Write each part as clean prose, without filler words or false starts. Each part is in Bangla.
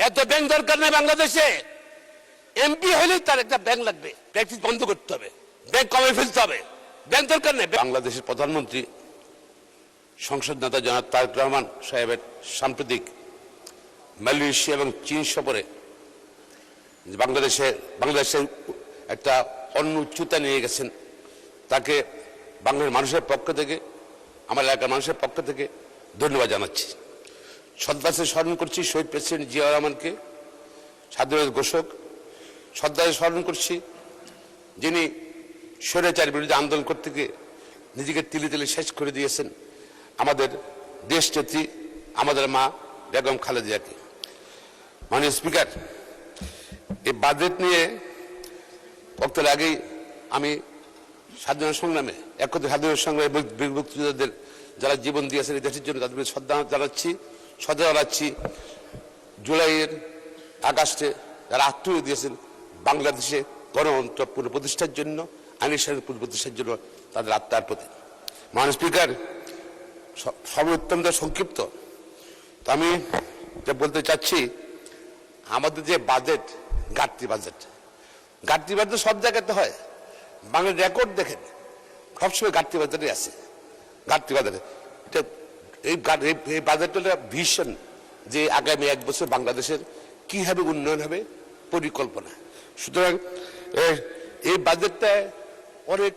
এত ব্যাংক দরকার নেই বাংলাদেশে। এমপি হলেই তার একটা ব্যাংক লাগবে, প্র্যাকটিস বন্ধ করতে হবে, ব্যাংক কমে ফেলতে হবে, ব্যাংক দরকার নেই। বাংলাদেশের প্রধানমন্ত্রী সংসদ নেতা জনাব তারেক রহমান সাহেবের সাম্প্রতিক মালয়েশিয়া এবং চীন সফরে বাংলাদেশের একটা অন্য উচ্চতা নিয়ে গেছেন। তাকে বাংলার মানুষের পক্ষ থেকে, আমার এলাকার মানুষের পক্ষ থেকে ধন্যবাদ জানাচ্ছি। শ্রদ্ধার স্মরণ করছি শহীদ প্রেসিডেন্ট জিয়াউর রহমানকে, স্বাধীনতার ঘোষক। শ্রদ্ধার স্মরণ করছি যিনি স্বৈরাচারের বিরুদ্ধে আন্দোলন করতে গিয়ে নিজেকে তিলে তিলে শেষ করে দিয়েছেন, আমাদের দেশ নেত্রী, আমাদের মা বেগম খালেদা জিয়াকে। মাননীয় স্পিকার, এই বাজেট নিয়ে বক্তব্যের আগেই আমি স্বাধীনতা সংগ্রামে স্বাধীনতা সংগ্রামে মুক্তিযোদ্ধাদের যারা জীবন দিয়েছেন এই দেশের জন্য তাদের শ্রদ্ধা জানাচ্ছি। জুলাইয়ের আগস্টে যারা আত্মীয় দিয়েছেন বাংলাদেশে গণতন্ত্র পুনঃপ্রতিষ্ঠার জন্য, আইনের শাসন পুনঃপ্রতিষ্ঠার জন্য তাদের আত্মার প্রতি। মাননীয় স্পিকার, সময় অত্যন্ত সংক্ষিপ্ত, তো আমি যা বলতে চাচ্ছি, আমাদের যে বাজেট ঘাটতি বাজেট সব জায়গাতে হয়। বাংলার রেকর্ড দেখেন সবসময় ঘাটতি বাজেটে আছে। ঘাটতি বাজেটে এই বাজেটটা ভীষণ যে আগামী 1 বছর বাংলাদেশের কিভাবে উন্নয়ন হবে পরিকল্পনা। সুতরাং এই বাজেটটায় অনেক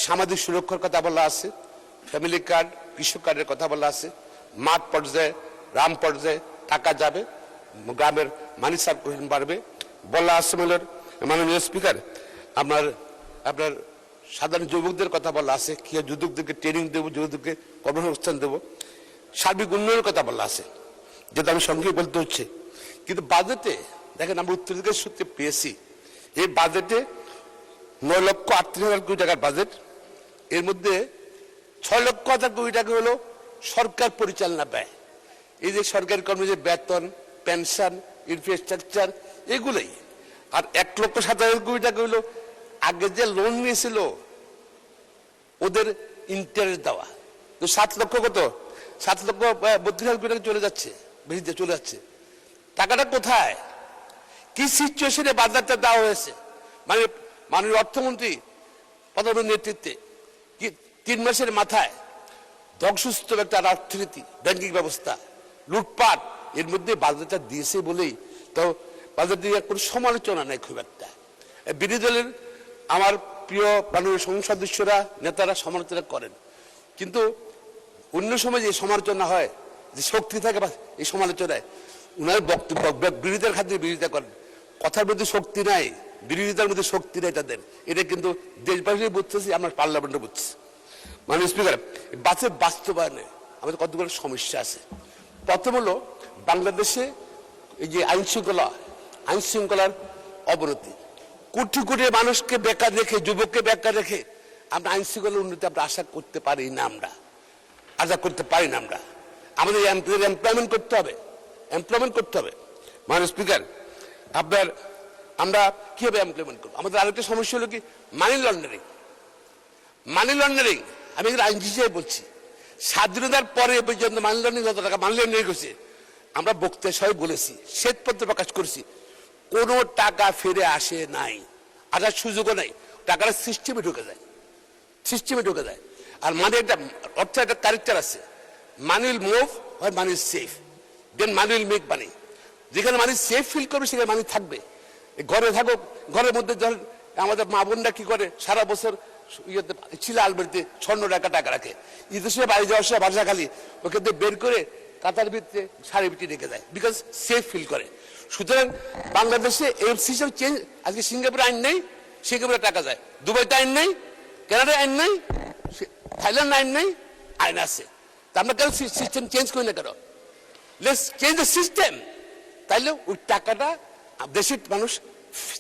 সামাজিক সুরক্ষার কথা বলা আছে, ফ্যামিলি কার্ড, কৃষক কার্ডের কথা বলা আছে, মাঠ পর্যায়ে গ্রাম পর্যায়ে টাকা যাবে, গ্রামের মানি সার্কুলেশন বাড়বে বলা আছে। মাননীয় স্পিকার, আপনার সাধারণ যুবকদের কথা বলা আছে, কি যুবকদেরকে ট্রেনিং দেবো, যুবকদেরকে কর্মসংস্থান দেবো, সার্বিক উন্নয়নের কথা বলা আছে, যেটা আমি সঙ্গে বলতে হচ্ছে। কিন্তু বাজেটে দেখেন, আমরা উত্তরাধিকার সূত্রে পেয়েছি এই বাজেটে 9,38,000 কোটি টাকার বাজেট, এর মধ্যে 6,00,000 কোটি টাকা হলো সরকার পরিচালনা ব্যয়। এই যে সরকারি কর্মীদের বেতন, পেনশন, ইনফ্রাস্ট্রাকচার এগুলোই। আর 1,07,000 কোটি টাকা হলো আগে যে লোন নিয়েছিল ওদের ইন্টারেস্ট দেওয়া। তো 7,32,000 কোটি টাকা চলে যাচ্ছে। টাকাটা কোথায়, কি সিচুয়েশনে বাজারটা দেওয়া হয়েছে? মানে মাননীয় অর্থমন্ত্রী প্রধানমন্ত্রীর নেতৃত্বে 3 মাসের মাথায় ধ্বংসস্তূপ একটা অর্থনীতি, ব্যাংকিং ব্যবস্থা, লুটপাট, এর মধ্যে বাজেটটা দিয়েছে বলেই তো বাজেট দিয়ে কোনো সমালোচনা নেই খুব একটা। বিরোধী দলের আমার প্রিয় মাননীয় সংসদ সদস্যরা, নেতারা সমালোচনা করেন, কিন্তু অন্য সময় যে সমালোচনা হয়, যে শক্তি থাকে এই সমালোচনায়, উনার বক্তব্য বিরোধিতার খাতিরে বিরোধিতা করেন। কথার মধ্যে শক্তি নাই, বিরোধিতার মধ্যে শক্তি নেই তাদের। এটা কিন্তু দেশবাসী বুঝতেছি, আমরা পার্লামেন্টে বুঝছি। মাননীয় স্পিকার, বাজেট বাস্তবায়নে আমাদের কতগুলো সমস্যা আছে। প্রথম হলো বাংলাদেশে এই যে আইন শৃঙ্খলার অবনতি। কোটি কোটি মানুষকে বেকার রেখে, যুবককে বেকার রেখে আমরা আইন শৃঙ্খলার উন্নতি আমরা আশা করতে পারি না। আমাদের এমপ্লয়মেন্ট করতে হবে। মাননীয় স্পিকার, আমরা কিভাবে এমপ্লয়মেন্ট করবো? আমাদের আরেকটা সমস্যা হলো কি, মানি লন্ডারিং। আমি আইন হিসেবে বলছি, স্বাধীনতার পরে পর্যন্ত মানি লন্ডারিং যত টাকা মানি লন্ডারিং হয়েছে, আমরা বক্তৃতা সবাই বলেছি, শ্বেতপত্র প্রকাশ করেছি, কোনো টাকা ফিরে আসে নাই, আসার সুযোগও নাই। টাকাটা সিস্টেমে ঢুকে যায়। আর মানে অর্থ একটা ক্যারেক্টার আছে, মানি উইল মুভ আর money is safe, then money will make money. যেখানে মানি সেফ ফিল করবে সেখানে মানি থাকবে। ঘরে থাকো, ঘরের মধ্যে ধরেন আমাদের মা বোনরা কি করে, সারা বছর ছিল আলমারিতে স্বর্ণ টাকা রাখে, ঈদের সময় বাড়ি যাওয়ার সময় বাসা খালি ওকে বের করে কাতার ভিতরে শাড়ি ভিতরে রেখে দেয়, বিকজ সেফ ফিল করে। সুতরাং বাংলাদেশে এই সিস্টেম চেঞ্জ। আজকে সিঙ্গাপুরে আইন নেই, সিঙ্গাপুরে টাকা যায়। দুবাইতে আইন নেই, কানাডায় আইন নেই, থাইল্যান্ড আইন নেই, আইন আছে। তা আমরা কেন সিস্টেম চেঞ্জ করি না কেন? Let's change the system. তাইলে ওই টাকাটা দেশের মানুষ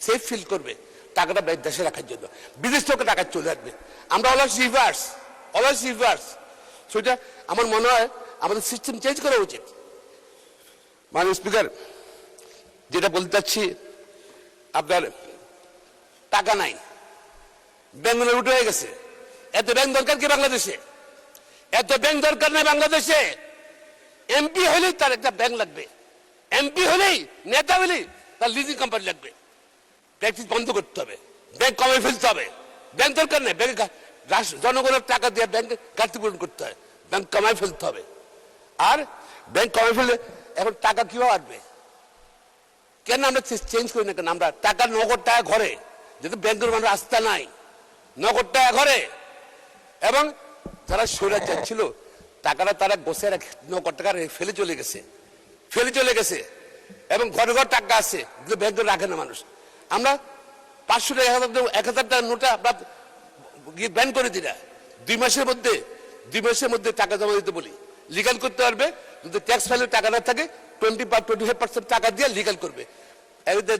সেফ ফিল করবে, টাকাটা দেশে রাখার জন্য। বিদেশ থেকে টাকা চলে আসবে। আমরা অলওয়েজ রিভার্স। সেটা আমার মনে হয় আমাদের সিস্টেম চেঞ্জ করা উচিত। মাননীয় স্পিকার, যেটা বলতে চাচ্ছি, আপনার টাকা নাই, ব্যাংক উঠে হয়ে গেছে। এত ব্যাংক দরকার কি বাংলাদেশে? এত ব্যাংক দরকার নাই বাংলাদেশে। এমপি হলেই তার একটা ব্যাংক লাগবে, এমপি হলেই নেতা হলেই তার লিজিং কোম্পানি লাগবে, প্র্যাকটিস বন্ধ করতে হবে, ব্যাংক কমে ফেলতে হবে, ব্যাংক দরকার নেই, ব্যাংকে জনগণের টাকা দিয়ে ব্যাংকে ঘাটতি পূরণ করতে হয়, ব্যাংক কমায় ফেলতে হবে। আর ব্যাংক কমে ফেললে এখন টাকা কিভাবে আসবে, কেন আমরা চেঞ্জ করি না কেন? আমরা টাকা নগদ টাকা ঘরে, যেহেতু ব্যাংকের মানুষ আস্থা নাই, নগদ টাকা ঘরে। এবং যারা স্বৈরাচার ছিল টাকাটা তারা বসে নগদ টাকা ফেলে চলে গেছে এবং ঘরে ঘর টাকা আছে, ব্যাংকে রাখে না মানুষ। আমরা 500 টাকা 1000 টাকার নোটা আমরা ব্যান করে দিই না, 2 মাসের মধ্যে টাকা জমা দিতে বলি, লিগাল করতে পারবে। যদি ট্যাক্স ফাইলে টাকা না থাকে 25% টাকা দিয়ে লিগাল করবে।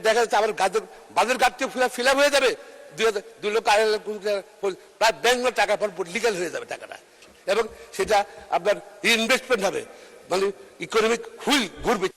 দেখা যাচ্ছে আমার বাজার ঘাটতি ফিল আপ হয়ে যাবে, 2 লক্ষ 2.5 লাখ প্রায় ব্যাংক টাকা পর লিগাল হয়ে যাবে টাকাটা, এবং সেটা আপনার ইনভেস্টমেন্ট হবে, মানে ইকোনমিক হুইল ঘুরবে।